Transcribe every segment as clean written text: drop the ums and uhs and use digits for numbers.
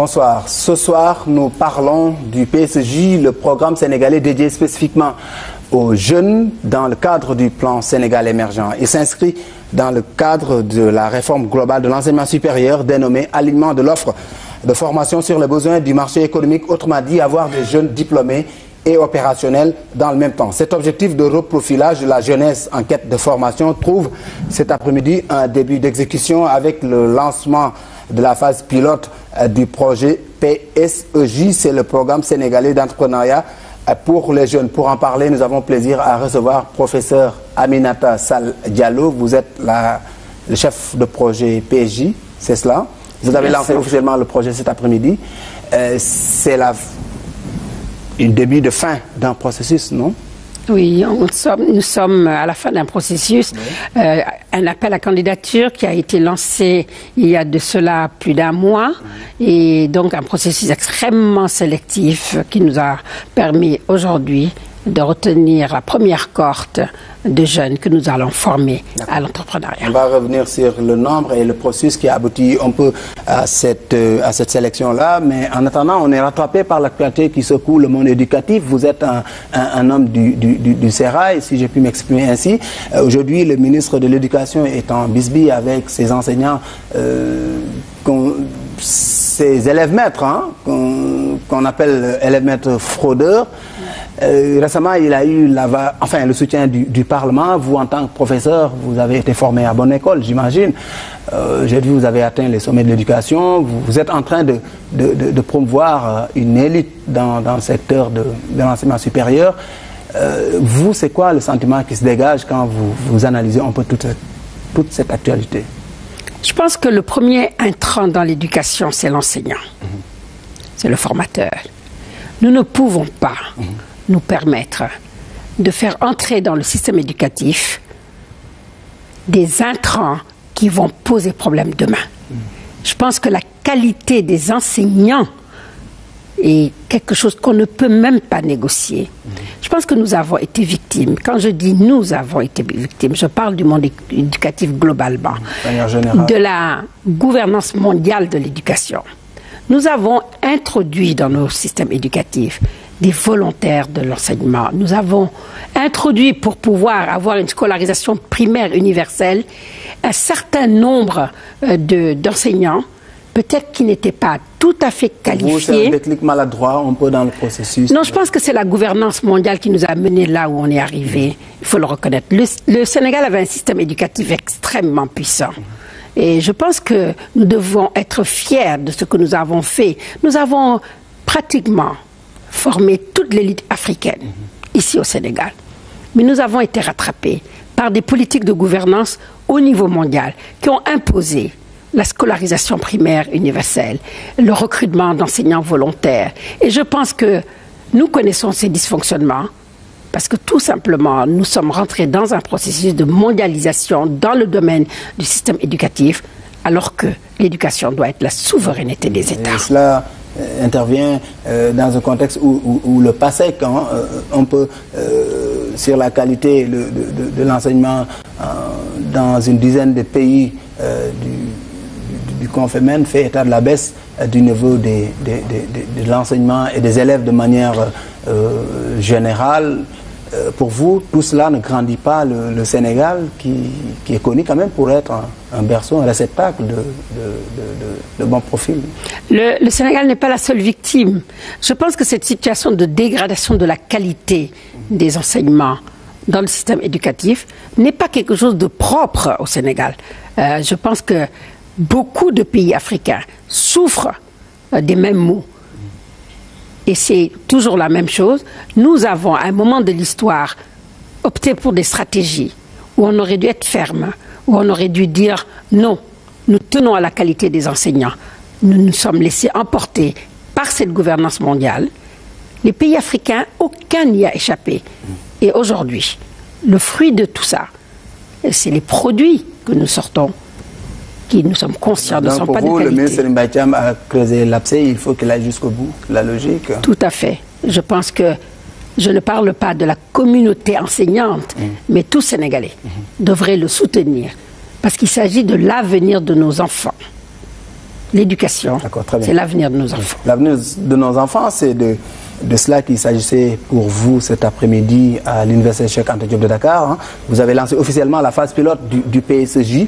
Bonsoir. Ce soir, nous parlons du PSJ, le programme sénégalais dédié spécifiquement aux jeunes dans le cadre du plan Sénégal émergent. Il s'inscrit dans le cadre de la réforme globale de l'enseignement supérieur dénommée alignement de l'offre de formation sur les besoins du marché économique, autrement dit avoir des jeunes diplômés et opérationnels dans le même temps. Cet objectif de reprofilage de la jeunesse en quête de formation trouve cet après-midi un début d'exécution avec le lancement de la phase pilote du projet PSEJ, c'est le programme sénégalais d'entrepreneuriat pour les jeunes. Pour en parler, nous avons plaisir à recevoir professeur Aminata Sall Diallo. Vous êtes le chef de projet PSJ, c'est cela? Vous avez lancé officiellement le projet cet après-midi. C'est un début de fin d'un processus, non? Oui, nous sommes à la fin d'un processus, un appel à candidature qui a été lancé il y a de cela plus d'un mois, et donc un processus extrêmement sélectif qui nous a permis aujourd'hui de retenir la première cohorte de jeunes que nous allons former à l'entrepreneuriat. On va revenir sur le nombre et le processus qui a abouti un peu à cette sélection-là, mais en attendant, on est rattrapé par l'actualité qui secoue le monde éducatif. Vous êtes un homme du Sérail, si j'ai pu m'exprimer ainsi. Aujourd'hui, le ministre de l'Éducation est en bisbille avec ses enseignants, ses élèves maîtres, qu'on appelle élèves maîtres fraudeurs. Récemment, il a eu le soutien du Parlement. Vous, en tant que professeur, vous avez été formé à bonne école, j'imagine. J'ai vu que vous avez atteint les sommets de l'éducation. Vous êtes en train de promouvoir une élite dans le secteur de l'enseignement supérieur. Vous, c'est quoi le sentiment qui se dégage quand vous analysez un peu toute cette actualité? Je pense que le premier intrant dans l'éducation, c'est l'enseignant. C'est le formateur. Nous ne pouvons pas nous permettre de faire entrer dans le système éducatif des intrants qui vont poser problème demain. Je pense que la qualité des enseignants est quelque chose qu'on ne peut même pas négocier. Je pense que nous avons été victimes. Quand je dis nous avons été victimes, je parle du monde éducatif globalement, de la gouvernance mondiale de l'éducation. Nous avons introduit dans nos systèmes éducatifs des volontaires de l'enseignement. Nous avons introduit, pour pouvoir avoir une scolarisation primaire universelle, un certain nombre d'enseignants, peut-être qui n'étaient pas tout à fait qualifiés. C'est un déclic maladroit un peu dans le processus. Non, je pense que c'est la gouvernance mondiale qui nous a menés là où on est arrivé. Il faut le reconnaître. Le Sénégal avait un système éducatif extrêmement puissant. Et je pense que nous devons être fiers de ce que nous avons fait. Nous avons pratiquement formé toute l'élite africaine ici au Sénégal. Mais nous avons été rattrapés par des politiques de gouvernance au niveau mondial qui ont imposé la scolarisation primaire universelle, le recrutement d'enseignants volontaires. Et je pense que nous connaissons ces dysfonctionnements parce que tout simplement, nous sommes rentrés dans un processus de mondialisation dans le domaine du système éducatif, alors que l'éducation doit être la souveraineté des États. Et cela intervient dans un contexte où le PASEC, on peut, sur la qualité de l'enseignement dans une dizaine de pays du Confémen, fait état de la baisse du niveau de l'enseignement et des élèves de manière générale. Pour vous, tout cela ne grandit pas le Sénégal, qui est connu quand même pour être un berceau, un réceptacle de bons profils. Le Sénégal n'est pas la seule victime. Je pense que cette situation de dégradation de la qualité des enseignements dans le système éducatif n'est pas quelque chose de propre au Sénégal. Je pense que beaucoup de pays africains souffrent des mêmes maux. Et c'est toujours la même chose. Nous avons, à un moment de l'histoire, opté pour des stratégies où on aurait dû être ferme, où on aurait dû dire non, nous tenons à la qualité des enseignants. Nous nous sommes laissés emporter par cette gouvernance mondiale. Les pays africains, aucun n'y a échappé. Et aujourd'hui, le fruit de tout ça, c'est les produits que nous sortons, qui nous sommes conscients ne sont pas de qualité. Le ministre Mbatiam a creusé l'abcès, il faut qu'il aille jusqu'au bout, la logique. Tout à fait. Je pense que je ne parle pas de la communauté enseignante, mais tout Sénégalais devrait le soutenir, parce qu'il s'agit de l'avenir de nos enfants. l'éducation, c'est l'avenir de nos enfants. L'avenir de nos enfants, c'est de cela qu'il s'agissait pour vous cet après-midi à l'Université Cheikh Anta Diop de Dakar. Hein. Vous avez lancé officiellement la phase pilote du PSJ.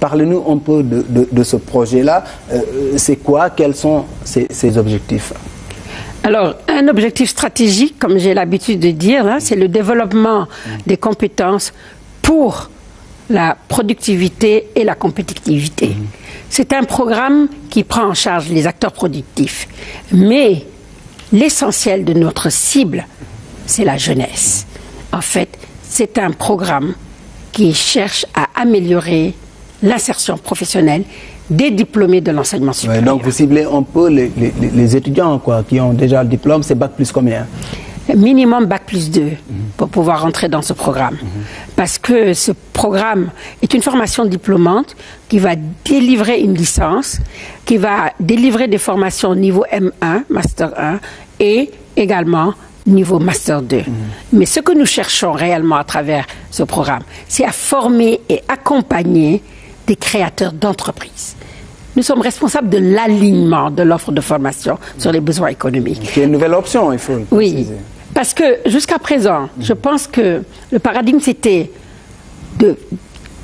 Parlez-nous un peu de ce projet-là. C'est quoi? Quels sont ses objectifs? Alors, un objectif stratégique, comme j'ai l'habitude de dire, c'est le développement des compétences pour la productivité et la compétitivité. C'est un programme qui prend en charge les acteurs productifs. Mais l'essentiel de notre cible, c'est la jeunesse. En fait, c'est un programme qui cherche à améliorer l'insertion professionnelle des diplômés de l'enseignement supérieur. Ouais, donc vous ciblez un peu les étudiants qui ont déjà le diplôme, c'est Bac plus combien? Minimum Bac plus 2 pour pouvoir rentrer dans ce programme. Parce que ce programme est une formation diplômante qui va délivrer une licence, qui va délivrer des formations au niveau M1, Master 1, et également niveau Master 2. Mais ce que nous cherchons réellement à travers ce programme, c'est à former et accompagner des créateurs d'entreprises. Nous sommes responsables de l'alignement de l'offre de formation sur les besoins économiques. C'est une nouvelle option, il faut le préciser. Oui, parce que jusqu'à présent, je pense que le paradigme, c'était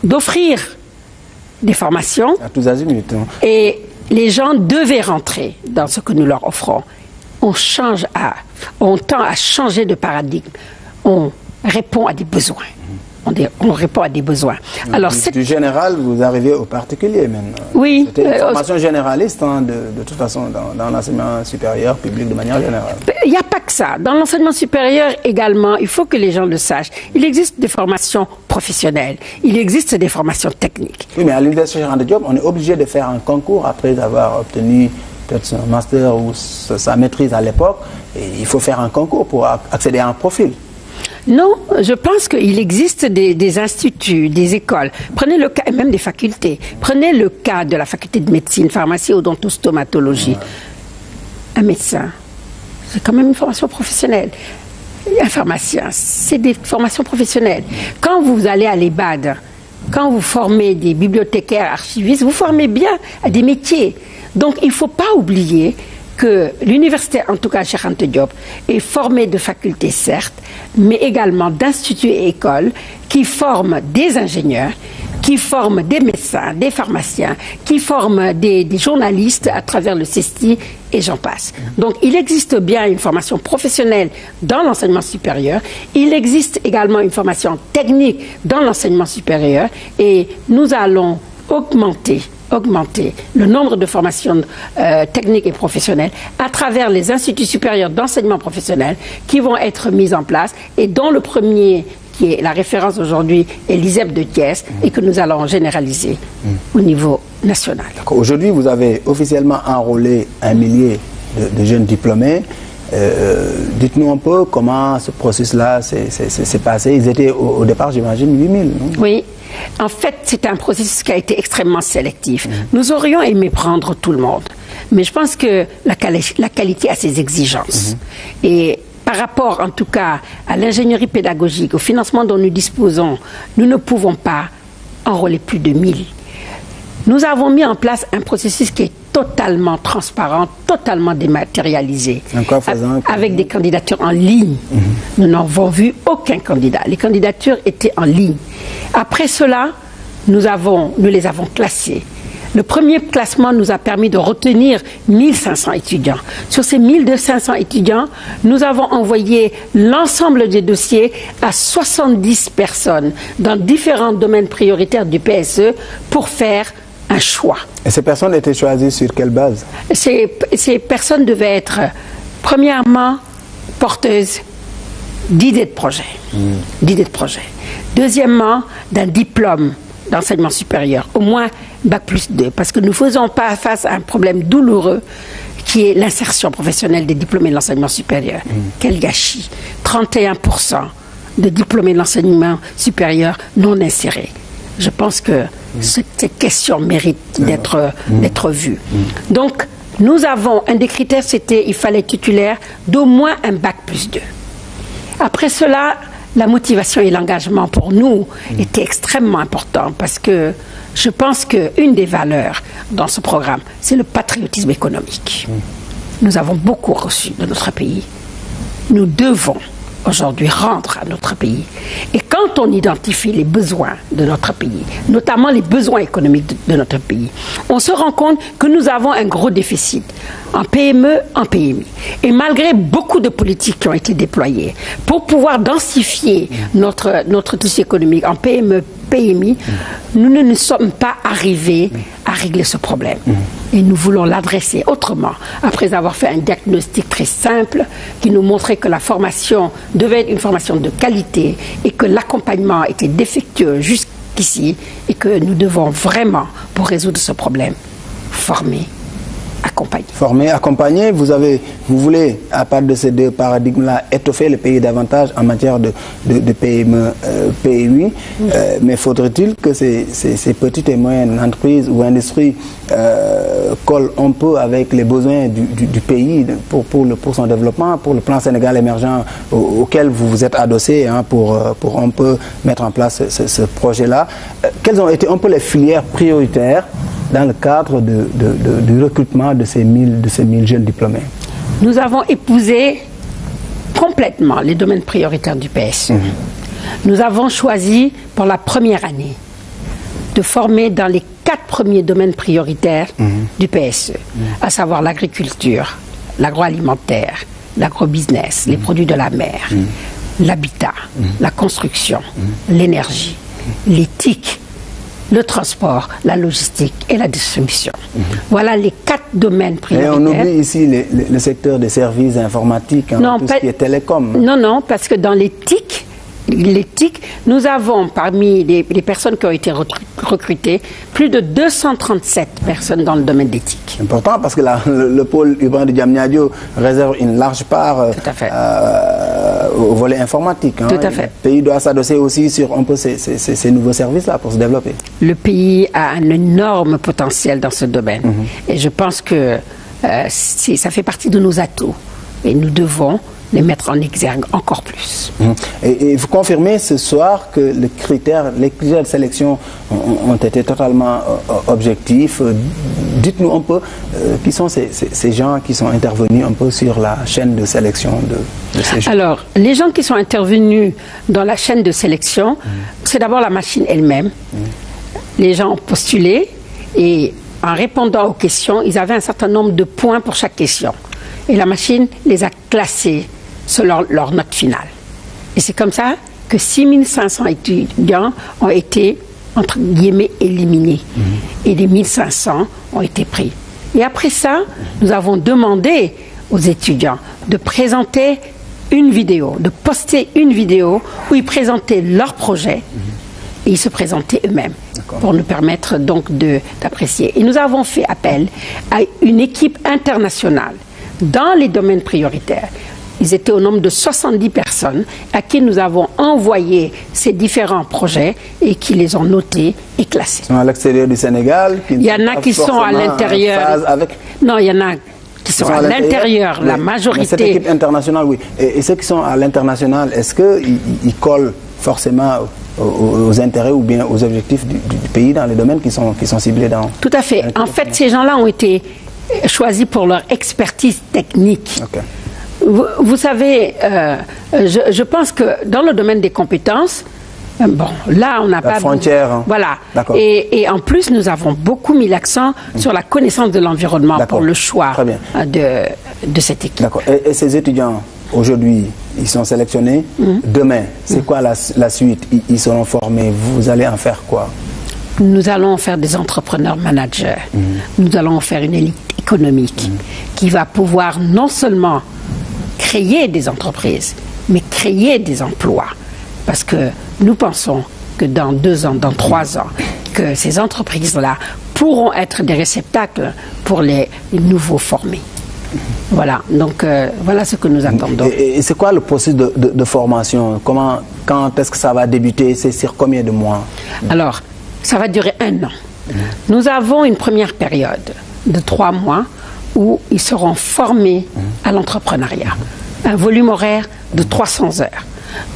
d'offrir des formations. À tous azimuts. Hein. Et les gens devaient rentrer dans ce que nous leur offrons. On tend à changer de paradigme. On répond à des besoins. On répond à des besoins. Alors, du général, vous arrivez au particulier maintenant. Oui. C'était une formation généraliste, hein, de toute façon, dans l'enseignement supérieur public de manière générale. Il n'y a pas que ça. Dans l'enseignement supérieur également, il faut que les gens le sachent. Il existe des formations professionnelles. Il existe des formations techniques. Oui, mais à l'Université Cheikh Anta Diop, on est obligé de faire un concours après avoir obtenu peut-être son master ou sa maîtrise à l'époque. Il faut faire un concours pour accéder à un profil. Non, je pense qu'il existe des instituts, des écoles. Prenez le cas, et même des facultés. Prenez le cas de la faculté de médecine, pharmacie, odontostomatologie. Un médecin, c'est quand même une formation professionnelle. Un pharmacien, c'est des formations professionnelles. Quand vous allez à l'EBAD, quand vous formez des bibliothécaires, archivistes, vous formez bien à des métiers. Donc il ne faut pas oublier que l'université, en tout cas Cheikh Anta Diop, est formée de facultés, certes, mais également d'instituts et écoles qui forment des ingénieurs, qui forment des médecins, des pharmaciens, qui forment des journalistes à travers le CESTI, et j'en passe. Donc il existe bien une formation professionnelle dans l'enseignement supérieur, il existe également une formation technique dans l'enseignement supérieur, et nous allons augmenter le nombre de formations techniques et professionnelles à travers les instituts supérieurs d'enseignement professionnel qui vont être mis en place et dont le premier, qui est la référence aujourd'hui, est l'ISEP de Thiès et que nous allons généraliser au niveau national. Aujourd'hui, vous avez officiellement enrôlé 1 millier de jeunes diplômés. Dites-nous un peu comment ce processus-là s'est passé. Ils étaient au départ, j'imagine, 8 000. Non? Oui. En fait, c'est un processus qui a été extrêmement sélectif. Nous aurions aimé prendre tout le monde, mais je pense que la qualité a ses exigences. Et par rapport, en tout cas, à l'ingénierie pédagogique, au financement dont nous disposons, nous ne pouvons pas enrôler plus de 1000. Nous avons mis en place un processus qui est totalement transparent, totalement dématérialisé, avec des candidatures en ligne. Nous n'avons vu aucun candidat. Les candidatures étaient en ligne. Après cela, nous les avons classées. Le premier classement nous a permis de retenir 1500 étudiants. Sur ces 1200 étudiants, nous avons envoyé l'ensemble des dossiers à 70 personnes dans différents domaines prioritaires du PSE pour faire un choix. Et ces personnes étaient choisies sur quelle base? Ces personnes devaient être, premièrement, porteuses d'idées de projet. D'idées de projet. Deuxièmement, d'un diplôme d'enseignement supérieur, au moins Bac plus 2, parce que nous ne faisons pas face à un problème douloureux qui est l'insertion professionnelle des diplômés de l'enseignement supérieur. Quel gâchis! 31% de diplômés de l'enseignement supérieur non insérés. Je pense que cette question mérite d'être vue. Donc, nous avons, un des critères, c'était il fallait titulaire d'au moins un Bac plus 2. Après cela, la motivation et l'engagement pour nous étaient extrêmement importants parce que je pense qu'une des valeurs dans ce programme, c'est le patriotisme économique. Nous avons beaucoup reçu de notre pays. Nous devons aujourd'hui rendre à notre pays. Et quand on identifie les besoins de notre pays, notamment les besoins économiques de notre pays, on se rend compte que nous avons un gros déficit en PME, en PMI. Et malgré beaucoup de politiques qui ont été déployées pour pouvoir densifier notre tissu économique en PME, PMI, nous ne nous sommes pas arrivés à régler ce problème. Et nous voulons l'adresser autrement, après avoir fait un diagnostic très simple qui nous montrait que la formation devait être une formation de qualité et que l'accompagnement était défectueux jusqu'ici et que nous devons vraiment, pour résoudre ce problème, former, accompagner. Former, accompagner, vous voulez, à part de ces deux paradigmes-là, étoffer le pays davantage en matière de PME, PMI, mais faudrait-il que ces petites et moyennes entreprises ou industries collent un peu avec les besoins du pays pour son développement, pour le plan Sénégal émergent auquel vous vous êtes adossé pour un peu mettre en place ce projet-là. Quelles ont été un peu les filières prioritaires dans le cadre du recrutement de ces 1000 jeunes diplômés? Nous avons épousé complètement les domaines prioritaires du PSE. Nous avons choisi pour la première année de former dans les 4 premiers domaines prioritaires du PSE, à savoir l'agriculture, l'agroalimentaire, l'agrobusiness, les produits de la mer, l'habitat, la construction, l'énergie, l'éthique, le transport, la logistique et la distribution. Voilà les 4 domaines prioritaires. Et on oublie ici le secteur des services informatiques, tout ce qui est télécom. Non, parce que dans l'éthique, nous avons parmi les personnes qui ont été recrutées, plus de 237 personnes dans le domaine d'éthique. Important parce que le pôle urbain de Diamniadio réserve une large part au volet informatique. Tout à fait. Le pays doit s'adosser aussi sur un peu ces nouveaux services-là pour se développer. Le pays a un énorme potentiel dans ce domaine. Et je pense que ça fait partie de nos atouts. Et nous devons les mettre en exergue encore plus. Et vous confirmez ce soir que les critères de sélection ont été totalement objectifs. Dites-nous un peu qui sont ces gens qui sont intervenus un peu sur la chaîne de sélection de ces gens. Alors, les gens qui sont intervenus dans la chaîne de sélection, c'est d'abord la machine elle-même. Les gens ont postulé et en répondant aux questions, ils avaient un certain nombre de points pour chaque question. Et la machine les a classés selon leur note finale. Et c'est comme ça que 6500 étudiants ont été, entre guillemets, éliminés. Et les 1500 ont été pris. Et après ça, nous avons demandé aux étudiants de présenter une vidéo, de poster une vidéo où ils présentaient leur projet et ils se présentaient eux-mêmes pour nous permettre donc d'apprécier. Et nous avons fait appel à une équipe internationale dans les domaines prioritaires. Ils étaient au nombre de 70 personnes à qui nous avons envoyé ces différents projets et qui les ont notés et classés. Ils sont à l'extérieur du Sénégal. Il y en a qui sont à l'intérieur. Non, il y en a qui sont à l'intérieur, la majorité. Mais cette équipe internationale, oui. Et ceux qui sont à l'international, est-ce qu'ils collent forcément aux intérêts ou bien aux objectifs du pays dans les domaines qui sont ciblés dans... Tout à fait. En fait, ces gens-là ont été choisis pour leur expertise technique. Vous savez, je pense que dans le domaine des compétences, bon, là, on n'a pas... frontière. Voilà. Et en plus, nous avons beaucoup mis l'accent sur la connaissance de l'environnement pour le choix de cette équipe. D'accord. Et ces étudiants, aujourd'hui, ils sont sélectionnés. Demain, c'est quoi la suite? Ils seront formés. Vous allez en faire quoi? Nous allons en faire des entrepreneurs managers. Nous allons en faire une élite économique qui va pouvoir non seulement créer des entreprises, mais créer des emplois. Parce que nous pensons que dans 2 ans, dans 3 ans, que ces entreprises-là pourront être des réceptacles pour les nouveaux formés. Voilà, donc voilà ce que nous attendons. Et c'est quoi le processus de formation? Quand est-ce que ça va débuter? C'est sur combien de mois? Alors, ça va durer 1 an. Nous avons une première période de 3 mois où ils seront formés à l'entrepreneuriat. Un volume horaire de 300 heures.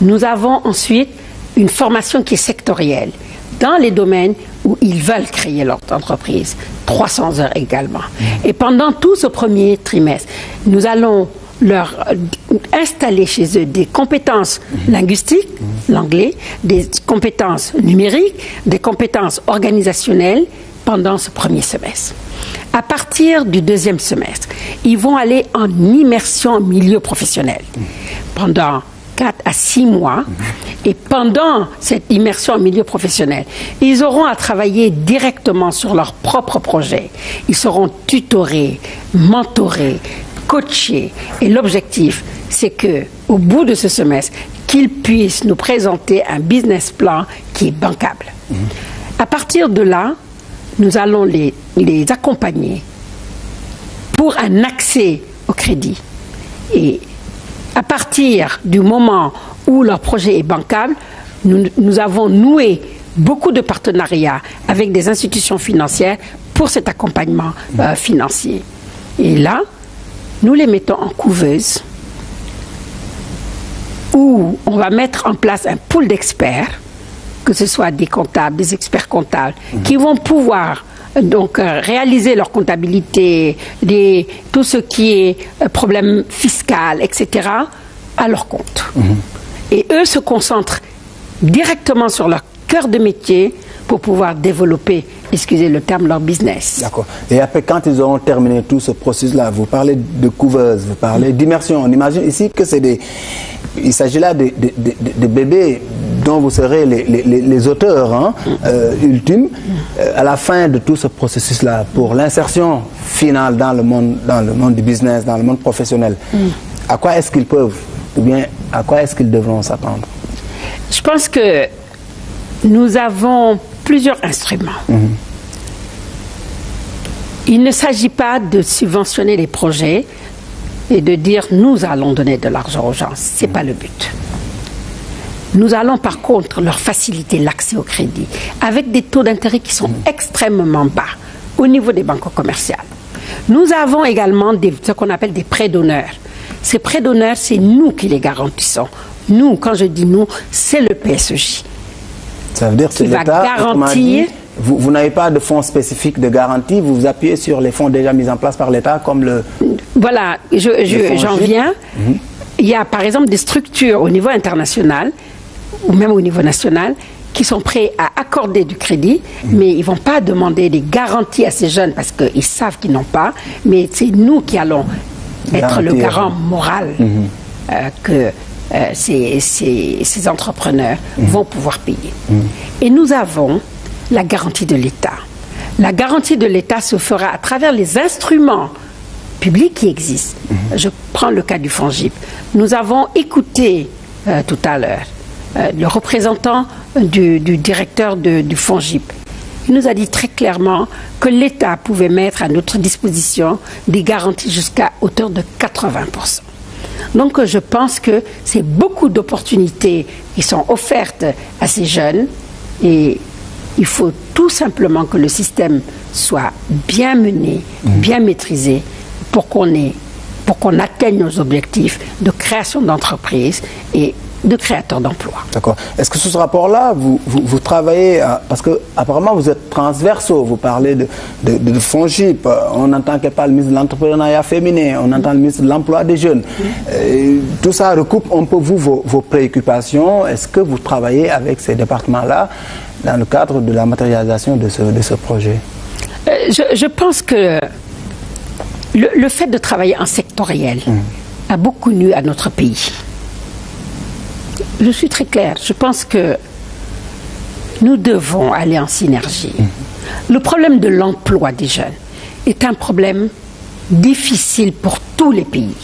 Nous avons ensuite une formation qui est sectorielle dans les domaines où ils veulent créer leur entreprise. 300 heures également. Et pendant tout ce premier trimestre, nous allons leur installer chez eux des compétences linguistiques, l'anglais, des compétences numériques, des compétences organisationnelles pendant ce premier semestre. À partir du deuxième semestre, ils vont aller en immersion en milieu professionnel pendant 4 à 6 mois. Et pendant cette immersion en milieu professionnel, ils auront à travailler directement sur leur propre projet. Ils seront tutorés, mentorés, coachés. Et l'objectif, c'est que, au bout de ce semestre, qu'ils puissent nous présenter un business plan qui est bancable. À partir de là, nous allons les accompagner pour un accès au crédit. Et à partir du moment où leur projet est bancable, nous avons noué beaucoup de partenariats avec des institutions financières pour cet accompagnement financier. Et là, nous les mettons en couveuse où on va mettre en place un pool d'experts, que ce soit des comptables, des experts comptables, qui vont pouvoir donc réaliser leur comptabilité, tout ce qui est problème fiscal, etc., à leur compte. Et eux se concentrent directement sur leur cœur de métier pour pouvoir développer, excusez le terme, leur business. D'accord. Et après, quand ils auront terminé tout ce processus-là, vous parlez de couveuse, vous parlez d'immersion. On imagine ici que c'est il s'agit là de bébés dont vous serez les auteurs ultimes à la fin de tout ce processus-là pour l'insertion finale dans le monde du business, dans le monde professionnel. À quoi est-ce qu'ils peuvent, ou bien à quoi est-ce qu'ils devront s'attendre? Je pense que nous avons plusieurs instruments. Il ne s'agit pas de subventionner les projets et de dire nous allons donner de l'argent aux gens. Ce n'est pas le but. Nous allons par contre leur faciliter l'accès au crédit avec des taux d'intérêt qui sont extrêmement bas au niveau des banques commerciales. Nous avons également ce qu'on appelle des prêts d'honneur. Ces prêts d'honneur, c'est nous qui les garantissons. Nous, quand je dis nous, c'est le PSEJ. Ça veut dire que l'État va garantir. Vous n'avez pas de fonds spécifiques de garantie, vous vous appuyez sur les fonds déjà mis en place par l'État comme le... Voilà, j'en viens. Il y a par exemple des structures au niveau international ou même au niveau national qui sont prêts à accorder du crédit, mais ils ne vont pas demander des garanties à ces jeunes parce qu'ils savent qu'ils n'ont pas, mais c'est nous qui allons être le garant moral que ces entrepreneurs vont pouvoir payer. Et nous avons la garantie de l'État. La garantie de l'État se fera à travers les instruments publics qui existent. Je prends le cas du FONGIP. Nous avons écouté tout à l'heure le représentant du directeur du FONGIP. Il nous a dit très clairement que l'État pouvait mettre à notre disposition des garanties jusqu'à hauteur de 80%. Donc je pense que c'est beaucoup d'opportunités qui sont offertes à ces jeunes et il faut tout simplement que le système soit bien mené, bien maîtrisé pour qu'on atteigne nos objectifs de création d'entreprises et de créateurs d'emplois. D'accord. Est-ce que sous ce rapport-là, vous travaillez, parce que apparemment vous êtes transversaux, vous parlez de FONGIP, on entend qu'elle parle le ministre de l'entrepreneuriat féminin, on entend le ministre de l'emploi des jeunes. Tout ça recoupe un peu vos préoccupations. Est-ce que vous travaillez avec ces départements-là dans le cadre de la matérialisation de ce projet? Je pense que le fait de travailler en sectoriel a beaucoup nui à notre pays. Je suis très claire. Je pense que nous devons aller en synergie. Le problème de l'emploi des jeunes est un problème difficile pour tous les pays.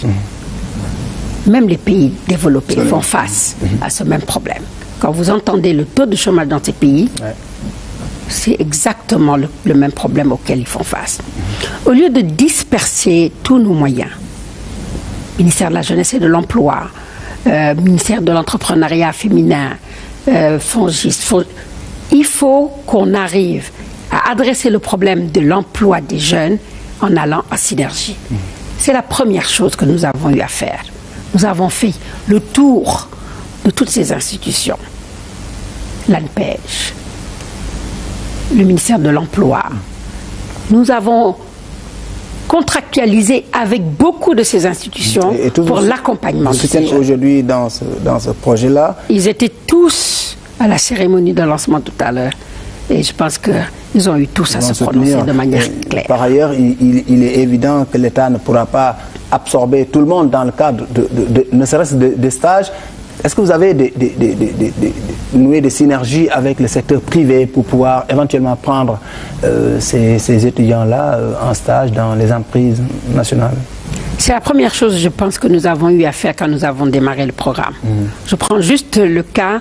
Même les pays développés font face à ce même problème. Quand vous entendez le taux de chômage dans ces pays, c'est exactement le même problème auquel ils font face. Au lieu de disperser tous nos moyens, ministère de la Jeunesse et de l'Emploi, ministère de l'entrepreneuriat féminin, FONGIS, il faut qu'on arrive à adresser le problème de l'emploi des jeunes en allant en synergie. C'est la première chose que nous avons eu à faire. Nous avons fait le tour de toutes ces institutions, l'ANPEJ, le ministère de l'Emploi, nous avons contractualisé avec beaucoup de ces institutions pour l'accompagnement de ces jeunes. Aujourd'hui dans ce projet-là. Ils étaient tous à la cérémonie de lancement tout à l'heure. Et je pense qu'ils ont eu tous à se prononcer de manière claire. Par ailleurs, il est évident que l'État ne pourra pas absorber tout le monde dans le cadre ne serait-ce des stages. Est-ce que vous avez noué des synergies avec le secteur privé pour pouvoir éventuellement prendre ces étudiants-là en stage dans les entreprises nationales? C'est la première chose, je pense, que nous avons eu à faire quand nous avons démarré le programme. Je prends juste le cas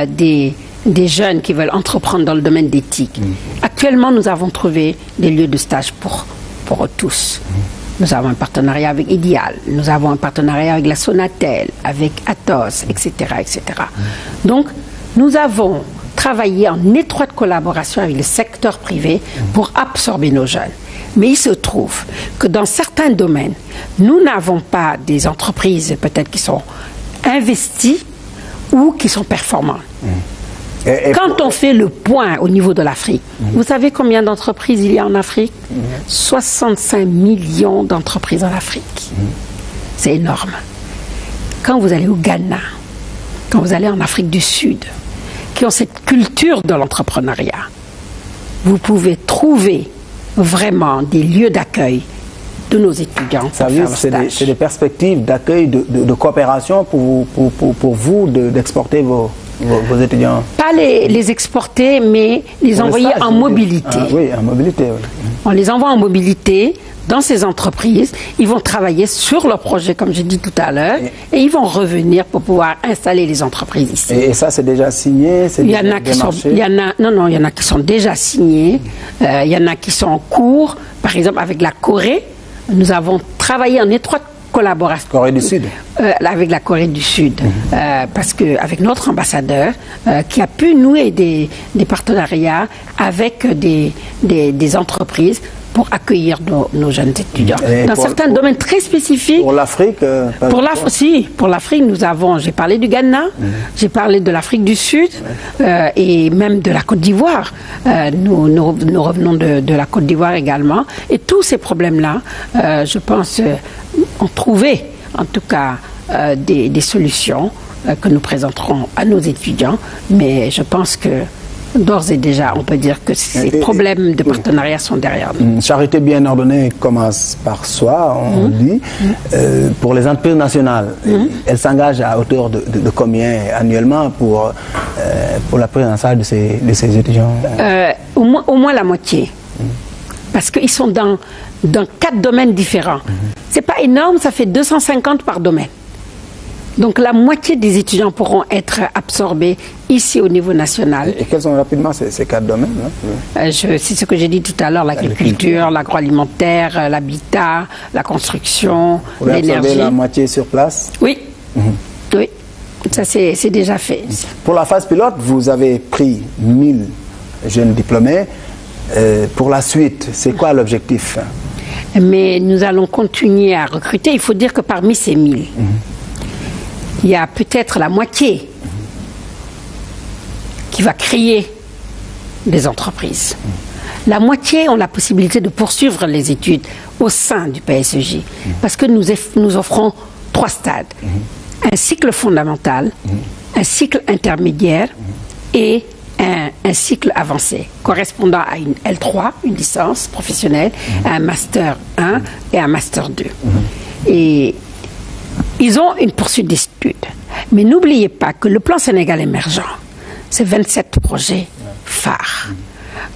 des jeunes qui veulent entreprendre dans le domaine d'éthique. Actuellement, nous avons trouvé des lieux de stage pour tous. Nous avons un partenariat avec Ideal, nous avons un partenariat avec la Sonatel, avec Atos, etc. etc. Donc, nous avons travaillé en étroite collaboration avec le secteur privé pour absorber nos jeunes. Mais il se trouve que dans certains domaines, nous n'avons pas des entreprises peut-être qui sont investies ou qui sont performantes. Quand on fait le point au niveau de l'Afrique, vous savez combien d'entreprises il y a en Afrique? 65 millions d'entreprises en Afrique. C'est énorme. Quand vous allez au Ghana, quand vous allez en Afrique du Sud, qui ont cette culture de l'entrepreneuriat, vous pouvez trouver vraiment des lieux d'accueil de nos étudiants. Ça veut dire que c'est des perspectives d'accueil, de coopération pour vous d'exporter vos étudiants? Pas les exporter, mais les envoyer en mobilité. Oui, en mobilité. Oui. On les envoie en mobilité dans ces entreprises. Ils vont travailler sur leur projet, comme j'ai dit tout à l'heure, et ils vont revenir pour pouvoir installer les entreprises ici. Et ça, c'est déjà signé? Il y en a qui sont déjà signés. Il y en a qui sont en cours. Par exemple, avec la Corée, nous avons travaillé en étroite collaboration. Corée du Sud. Avec la Corée du Sud, parce qu'avec notre ambassadeur qui a pu nouer des partenariats avec des entreprises pour accueillir nos jeunes étudiants. Dans certains domaines très spécifiques. Pour l'Afrique Pour l'Afrique, j'ai parlé du Ghana, j'ai parlé de l'Afrique du Sud et même de la Côte d'Ivoire. Nous revenons de la Côte d'Ivoire également. Et tous ces problèmes-là, je pense, ont trouvé en tout cas des solutions que nous présenterons à nos étudiants. Mais je pense que d'ores et déjà, on peut dire que ces problèmes de partenariat sont derrière nous. Charité bien ordonnée commence par soi, on dit. Pour les entreprises nationales, elles s'engagent à hauteur de combien annuellement pour la prise en charge de ces étudiants? Au moins la moitié. Parce qu'ils sont dans 4 domaines différents. C'est pas énorme, ça fait 250 par domaine. Donc la moitié des étudiants pourront être absorbés ici au niveau national. Et quels sont rapidement ces 4 domaines? C'est ce que j'ai dit tout à l'heure, l'agriculture, l'agroalimentaire, l'habitat, la construction, l'énergie. La moitié sur place? Oui, oui, ça c'est déjà fait. Pour la phase pilote, vous avez pris 1000 jeunes diplômés. Pour la suite, c'est quoi l'objectif? Mais nous allons continuer à recruter. Il faut dire que parmi ces 1000, il y a peut-être la moitié qui va créer des entreprises. La moitié ont la possibilité de poursuivre les études au sein du PSEJ. Parce que nous offrons 3 stades. Un cycle fondamental, un cycle intermédiaire et un cycle avancé, correspondant à une L3, une licence professionnelle, à un Master 1 et un Master 2. Et ils ont une poursuite d'études. Mais n'oubliez pas que le plan Sénégal émergent, c'est 27 projets phares.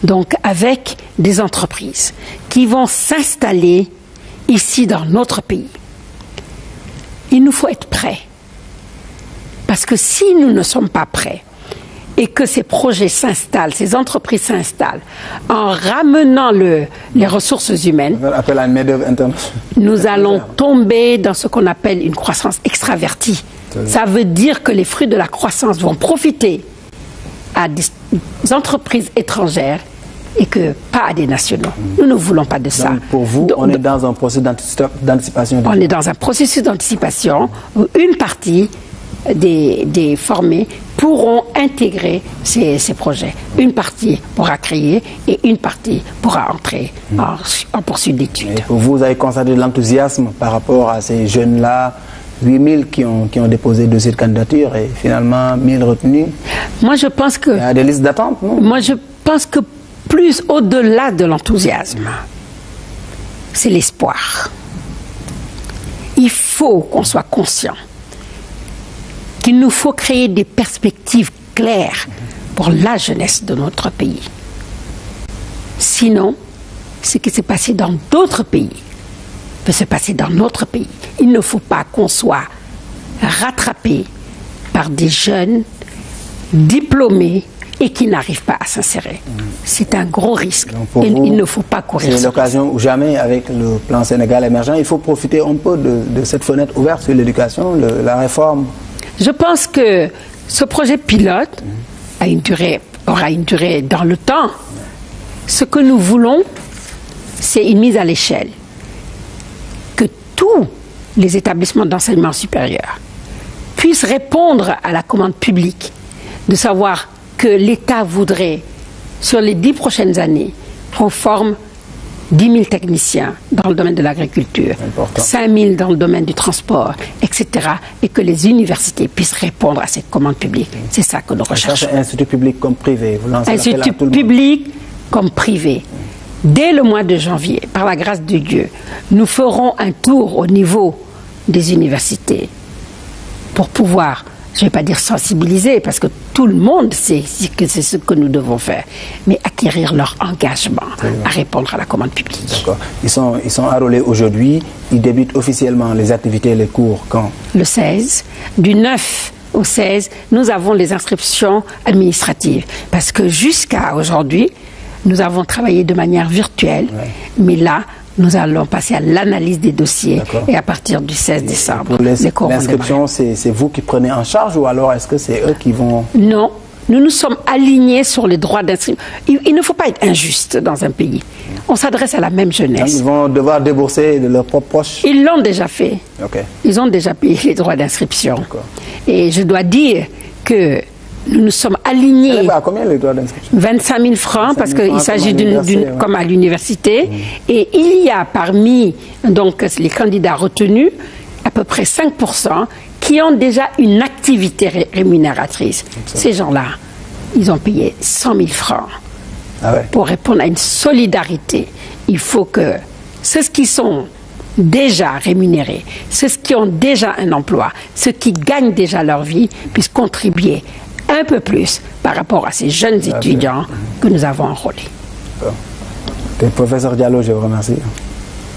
Donc avec des entreprises qui vont s'installer ici dans notre pays. Il nous faut être prêts. Parce que si nous ne sommes pas prêts, et que ces projets s'installent, ces entreprises s'installent, en ramenant les ressources humaines, nous allons tomber dans ce qu'on appelle une croissance extravertie. Ça veut dire que les fruits de la croissance vont profiter à des entreprises étrangères et que pas à des nationaux. Nous ne voulons pas de ça. Donc pour vous, on est dans un processus d'anticipation. On est dans un processus d'anticipation où une partie des formés pourront intégrer ces projets. Une partie pourra créer et une partie pourra entrer en poursuite d'études. Vous avez constaté de l'enthousiasme par rapport à ces jeunes-là, 8000 qui ont déposé dossier de candidature et finalement 1000 retenus. Moi, je pense que... Il y a des listes d'attente, non? Moi, je pense que plus au-delà de l'enthousiasme, c'est l'espoir. Il faut qu'on soit conscient qu'il nous faut créer des perspectives claires pour la jeunesse de notre pays. Sinon, ce qui s'est passé dans d'autres pays peut se passer dans notre pays. Il ne faut pas qu'on soit rattrapé par des jeunes diplômés et qui n'arrivent pas à s'insérer. C'est un gros risque. Et il ne faut pas courir. C'est l'occasion ou jamais avec le plan Sénégal émergent. Il faut profiter un peu de cette fenêtre ouverte sur l'éducation, la réforme. Je pense que ce projet pilote aura une durée dans le temps. Ce que nous voulons, c'est une mise à l'échelle. Que tous les établissements d'enseignement supérieur puissent répondre à la commande publique, de savoir que l'État voudrait, sur les 10 prochaines années, qu'on forme 10 000 techniciens dans le domaine de l'agriculture, 5 000 dans le domaine du transport, etc. Et que les universités puissent répondre à cette commande publique. C'est ça que nous recherchons. C'est institut public comme privé. Vous lancez institut public comme privé. Dès le mois de janvier, par la grâce de Dieu, nous ferons un tour au niveau des universités pour pouvoir, je ne vais pas dire sensibiliser, parce que tout le monde sait que c'est ce que nous devons faire, mais acquérir leur engagement à répondre à la commande publique. D'accord. Ils sont enrôlés aujourd'hui. Ils débutent officiellement les activités et les cours quand? Le 16. Du 9 au 16, nous avons les inscriptions administratives. Parce que jusqu'à aujourd'hui, nous avons travaillé de manière virtuelle, mais là, nous allons passer à l'analyse des dossiers et à partir du 16 décembre, les cours vont démarrer. L'inscription, c'est vous qui prenez en charge ou alors est-ce que c'est eux qui vont... Non, nous nous sommes alignés sur les droits d'inscription. Il ne faut pas être injuste dans un pays. On s'adresse à la même jeunesse. Ils vont devoir débourser de leurs propres poches? Ils l'ont déjà fait. Ils ont déjà payé les droits d'inscription. Et je dois dire que nous nous sommes alignés. À combien les droits d'inscription? 25 000 francs, parce qu'il s'agit comme à l'université. Et il y a parmi donc, les candidats retenus, à peu près 5% qui ont déjà une activité rémunératrice. Ces gens-là, ils ont payé 100 000 francs pour répondre à une solidarité. Il faut que ceux qui sont déjà rémunérés, ceux qui ont déjà un emploi, ceux qui gagnent déjà leur vie, puissent contribuer un peu plus par rapport à ces jeunes étudiants que nous avons enrôlés. Professeur Diallo, je vous remercie.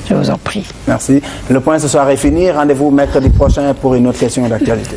Je vous en prie. Merci. Le point ce soir est fini. Rendez-vous mercredi prochain pour une autre question d'actualité.